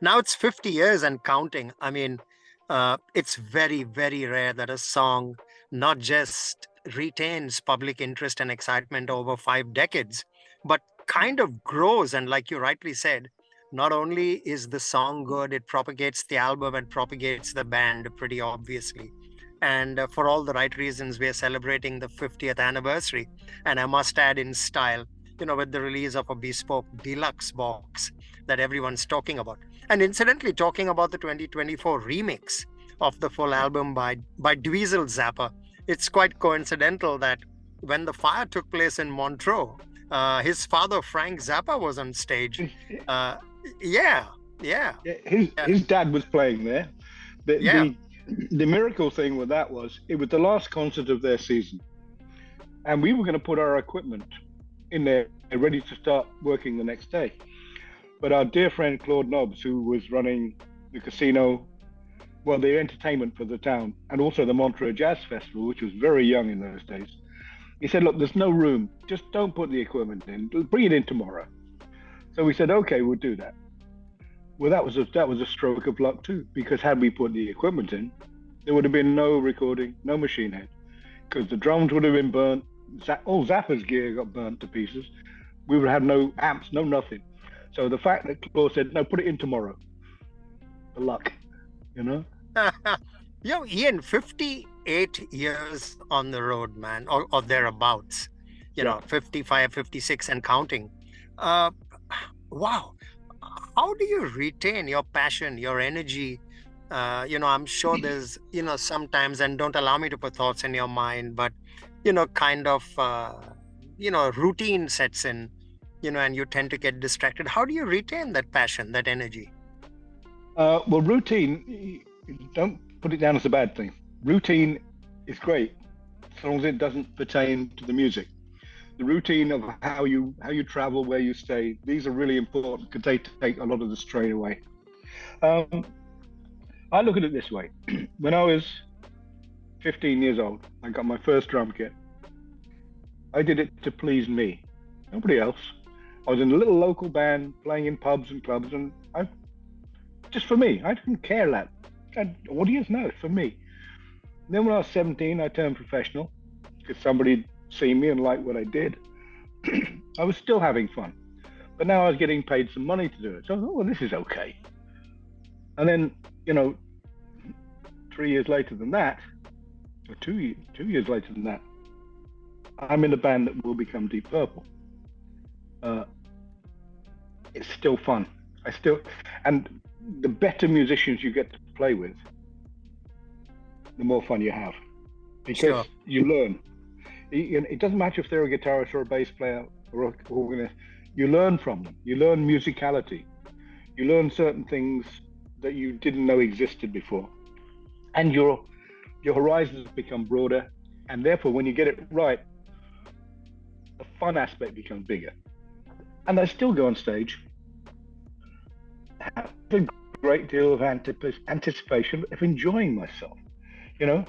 Now it's 50 years and counting. I mean, it's very, very rare that a song not just retains public interest and excitement over 5 decades, but kind of grows. And like you rightly said, not only is the song good, it propagates the album and propagates the band pretty obviously. And for all the right reasons, we are celebrating the 50th anniversary. And I must add, in style, with the release of a bespoke deluxe box that everyone's talking about. And incidentally, talking about the 2024 remix of the full album by Dweezil Zappa, it's quite coincidental that when the fire took place in Montreux, his father, Frank Zappa, was on stage. Uh, yeah, yeah, yeah, His dad was playing there. The, yeah. the the miracle thing with that was it was the last concert of their season, and we were going to put our equipment in there ready to start working the next day. But our dear friend Claude Nobbs, who was running the casino, well, the entertainment for the town, and also the Montreux Jazz Festival, which was very young in those days, he said, "Look, there's no room. Just don't put the equipment in. Bring it in tomorrow." So we said, "Okay, we'll do that." Well, that was a stroke of luck too, because had we put the equipment in, there would have been no recording, no machine head, because the drums would have been burnt. All Zappa's gear got burnt to pieces. We would have had no amps, no nothing. So the fact that Claude said, "No, put it in tomorrow," the luck, you know. Ian, 58 years on the road, man, or thereabouts, Yeah. 55, 56 and counting. Uh, wow. How do you retain your passion, your energy? I'm sure there's, sometimes, and don't allow me to put thoughts in your mind, but, kind of, routine sets in, and you tend to get distracted. How do you retain that passion, that energy? Well, routine, don't put it down as a bad thing. Routine is great as long as it doesn't pertain to the music. The routine of how you travel, where you stay, these are really important because they take a lot of the strain away. Um, I look at it this way. When I was 15 years old, I got my first drum kit. I did it to please me, nobody else. I was in a little local band playing in pubs and clubs, and I just for me. I didn't care that. Audience, no, it's for me. And then when I was 17, I turned professional because somebody seen me and liked what I did. I was still having fun, but now I was getting paid some money to do it. So I thought, well, this is okay. And then, 3 years later than that, or 2 years later than that, I'm in a band that will become Deep Purple. Uh, it's still fun. And the better musicians you get to play with, the more fun you have, because Sure. you learn. It doesn't matter if they're a guitarist or a bass player or an organist. You learn from them. You learn musicality. You learn certain things that you didn't know existed before, and your horizons become broader. And therefore, when you get it right, the fun aspect becomes bigger. And I still go on stage, have a great deal of anticipation of enjoying myself, you know.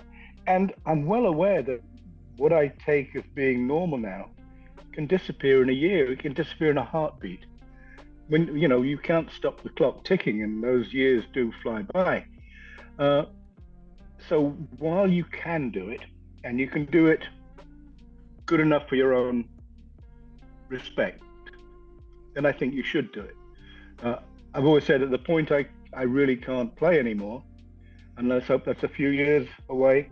And I'm well aware that what I take as being normal now can disappear in a year. It can disappear in a heartbeat. When you can't stop the clock ticking, and those years do fly by. Uh, so while you can do it, and you can do it good enough for your own respect, then I think you should do it. I've always said at the point I really can't play anymore, and let's hope that's a few years away.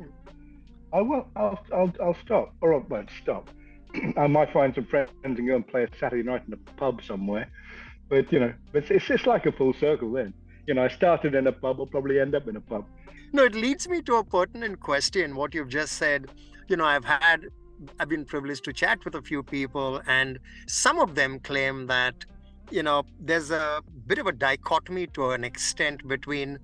I'll stop, or I won't stop. I might find some friends and go and play a Saturday night in a pub somewhere. But it's just like a full circle then. I started in a pub, I'll probably end up in a pub. No, it leads me to a pertinent question. What you've just said, I've been privileged to chat with a few people, and some of them claim that, there's a bit of a dichotomy to an extent between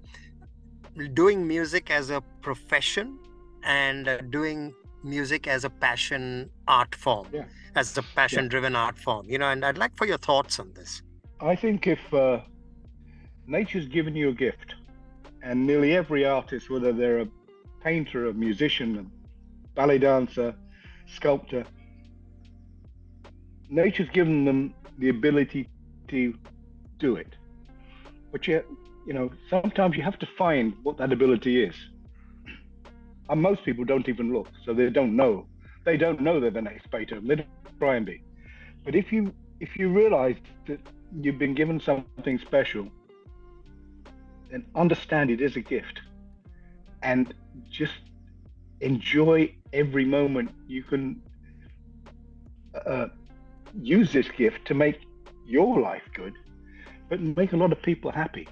doing music as a profession and doing music as a passion art form, Yeah, as a yeah. passion driven art form, and I'd like for your thoughts on this. I think if nature's given you a gift, and nearly every artist, whether they're a painter, a musician, a ballet dancer, sculptor, nature's given them the ability to do it. but sometimes you have to find what that ability is. And most people don't even look, so they don't know. They don't know they're the next Beethoven. They don't try and be. But if you realize that you've been given something special, then understand it is a gift, and just enjoy every moment you can uh, use this gift to make your life good, but make a lot of people happy.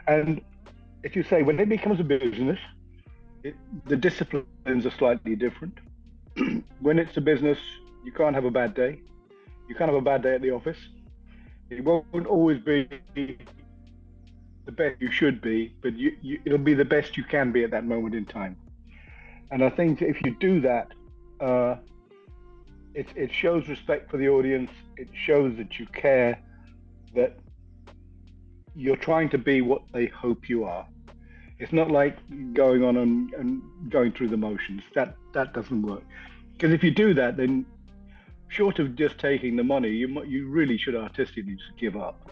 And if you say when it becomes a business, the disciplines are slightly different. When it's a business, you can't have a bad day. You can't have a bad day at the office. It won't always be the best you should be, but it'll be the best you can be at that moment in time. And I think if you do that, it shows respect for the audience. It shows that you care, that you're trying to be what they hope you are. It's not like going on and going through the motions. That doesn't work. Because if you do that, then short of just taking the money, you really should artistically just give up.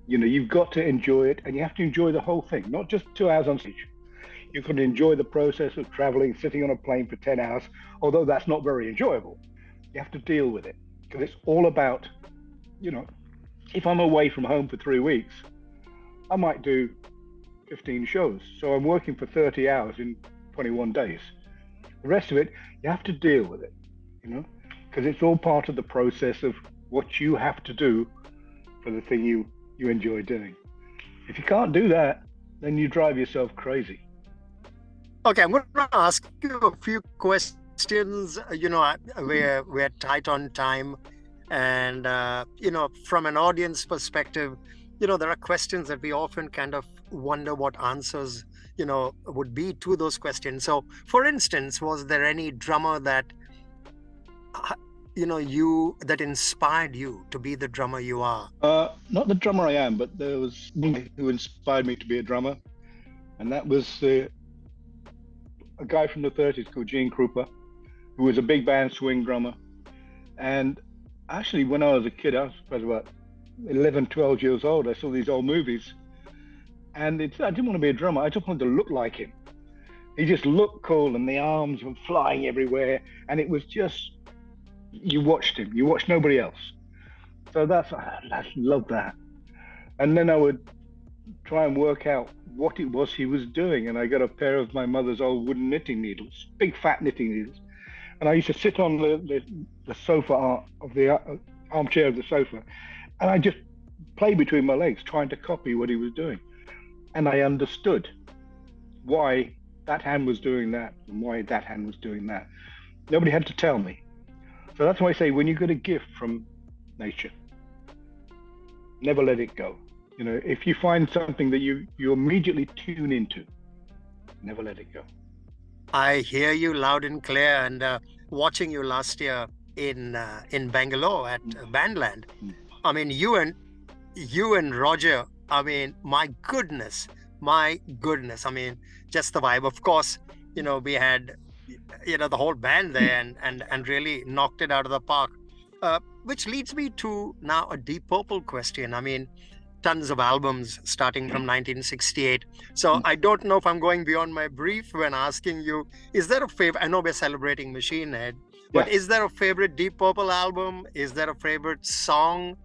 You've got to enjoy it, and you have to enjoy the whole thing, not just 2 hours on stage. You can enjoy the process of traveling, sitting on a plane for 10 hours, although that's not very enjoyable. You have to deal with it, because it's all about, if I'm away from home for 3 weeks, I might do 15 shows. So I'm working for 30 hours in 21 days. The rest of it, you have to deal with it, because it's all part of the process of what you have to do for the thing you enjoy doing. If you can't do that, then you drive yourself crazy. Okay, I'm going to ask you a few questions. We're tight on time, and from an audience perspective, there are questions that we often kind of wonder what answers would be to those questions. So, for instance, was there any drummer that that inspired you to be the drummer you are? Not the drummer I am, but there was one who inspired me to be a drummer, and that was a guy from the 30s called Gene Krupa, who was a big band swing drummer. And actually, when I was a kid, I was probably about 11, 12 years old, I saw these old movies, and I didn't want to be a drummer. I just wanted to look like him. He just looked cool, and the arms were flying everywhere, and it was just, you watched him, you watched nobody else. So I love that. And then I would try and work out what it was he was doing, and I got a pair of my mother's old wooden knitting needles, big fat knitting needles, and I used to sit on the sofa of the armchair of the sofa, and I just play between my legs trying to copy what he was doing. And I understood why that hand was doing that and why that hand was doing that. Nobody had to tell me. So that's why I say, when you get a gift from nature, never let it go. If you find something that you immediately tune into, never let it go. I hear you loud and clear, and watching you last year in Bangalore at Bandland. I mean, you and Roger, I mean, my goodness. I mean, just the vibe. Of course, we had, the whole band there and really knocked it out of the park. Which leads me to now a Deep Purple question. I mean, tons of albums starting from 1968. So I don't know if I'm going beyond my brief when asking you, is there a favorite? I know we're celebrating Machine Head, but is there a favorite Deep Purple album? Is there a favorite song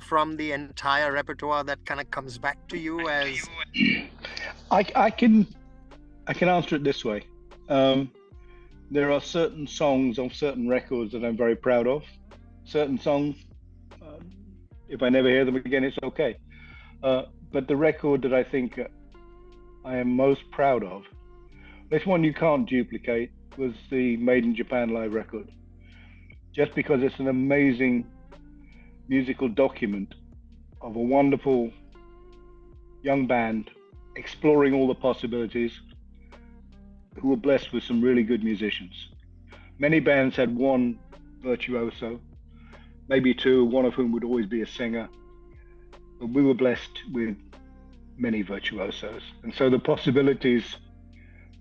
from the entire repertoire that kind of comes back to you as? I can answer it this way. There are certain songs on certain records that I'm very proud of. Certain songs, if I never hear them again, it's okay. But the record that I think I am most proud of, this one you can't duplicate, was the Made in Japan live record. Just because it's an amazing musical document of a wonderful young band exploring all the possibilities, who were blessed with some really good musicians. Many bands had one virtuoso, maybe two, one of whom would always be a singer. But we were blessed with many virtuosos. And so the possibilities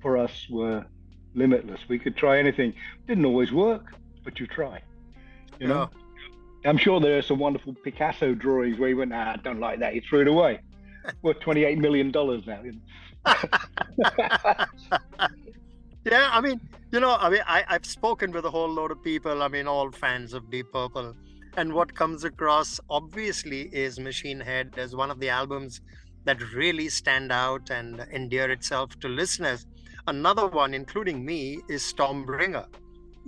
for us were limitless. We could try anything. Didn't always work, but you try. I'm sure there are some wonderful Picasso drawings where he went, I don't like that, he threw it away. Worth $28 million now. Yeah, I mean, I've spoken with a whole load of people, I mean, all fans of Deep Purple. And what comes across, obviously, is Machine Head as one of the albums that really stand out and endear itself to listeners. Another one, including me, is Stormbringer.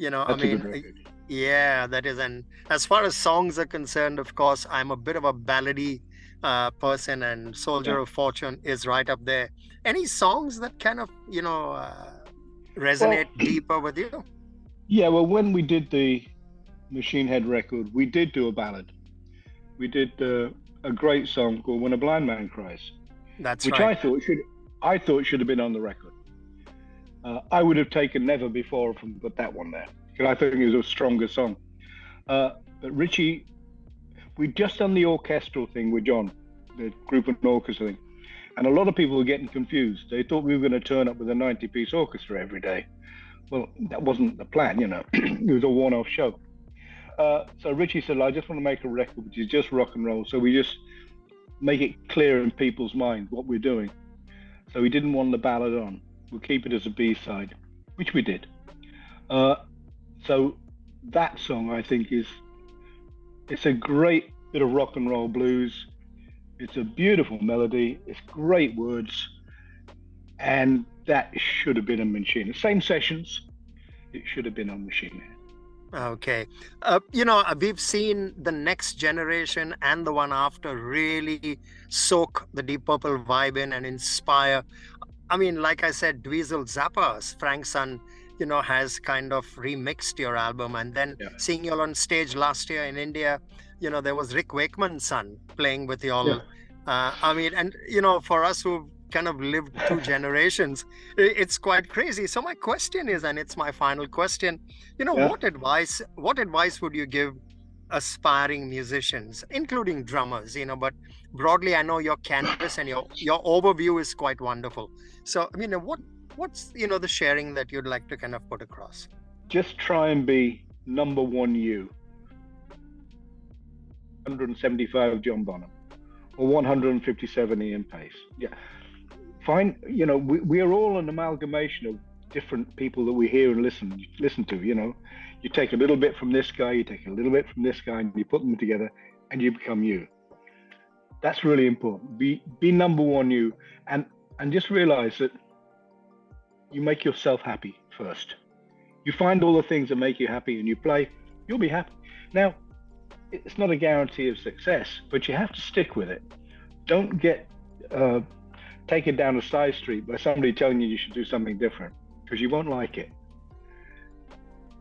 I That's a good mean, record. yeah, that is. And as far as songs are concerned, of course, I'm a bit of a ballady person, and Soldier Yeah. of Fortune is right up there. Any songs that kind of, Well, resonate deeper with you? yeah. Well, when we did the Machine Head record, we did do a ballad. We did a great song called "When a Blind Man Cries," That's which right. I thought should have been on the record. I would have taken Never Before and put that one there because I think it was a stronger song. But Richie, we'd just done the orchestral thing with John, the group and orchestra thing, and a lot of people were getting confused. They thought we were going to turn up with a 90-piece orchestra every day. Well, that wasn't the plan, it was a one-off show. So Richie said, I just want to make a record which is just rock and roll. So we just make it clear in people's minds what we're doing. So we didn't want the ballad on. We'll keep it as a B-side, which we did. So that song, I think, it's a great bit of rock and roll blues. It's a beautiful melody. It's great words. And that should have been on Machine. Same sessions. It should have been on Machine. Okay. We've seen the next generation and the one after really soak the Deep Purple vibe in and inspire. I mean, like I said, Dweezil Zappa, Frank's son, has kind of remixed your album. And then seeing you all on stage last year in India, there was Rick Wakeman's son playing with you all. Yeah. I mean, and, for us who've kind of lived two generations, it's quite crazy. So my question is, and it's my final question, what advice would you give aspiring musicians, including drummers, but broadly, I know your canvas and your overview is quite wonderful. So, I mean, what's, the sharing that you'd like to kind of put across? Just try and be number one you. 175 John Bonham or 157 Ian Paice. Yeah. Fine. We are all an amalgamation of different people that we hear and listen to. You take a little bit from this guy, you take a little bit from this guy, and you put them together and you become you. That's really important. Be number one you, and just realize that you make yourself happy first. You find all the things that make you happy and you play, you'll be happy. Now, it's not a guarantee of success, but you have to stick with it. Don't get taken down a side street by somebody telling you should do something different, because you won't like it.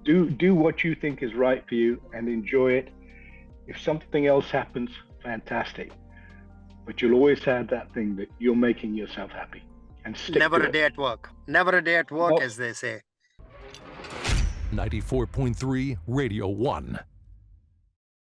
Do what you think is right for you and enjoy it. If something else happens, fantastic. But you'll always have that thing that you're making yourself happy. And stick Never to a it. day at work. Never a day at work, as they say. 94.3 Radio 1.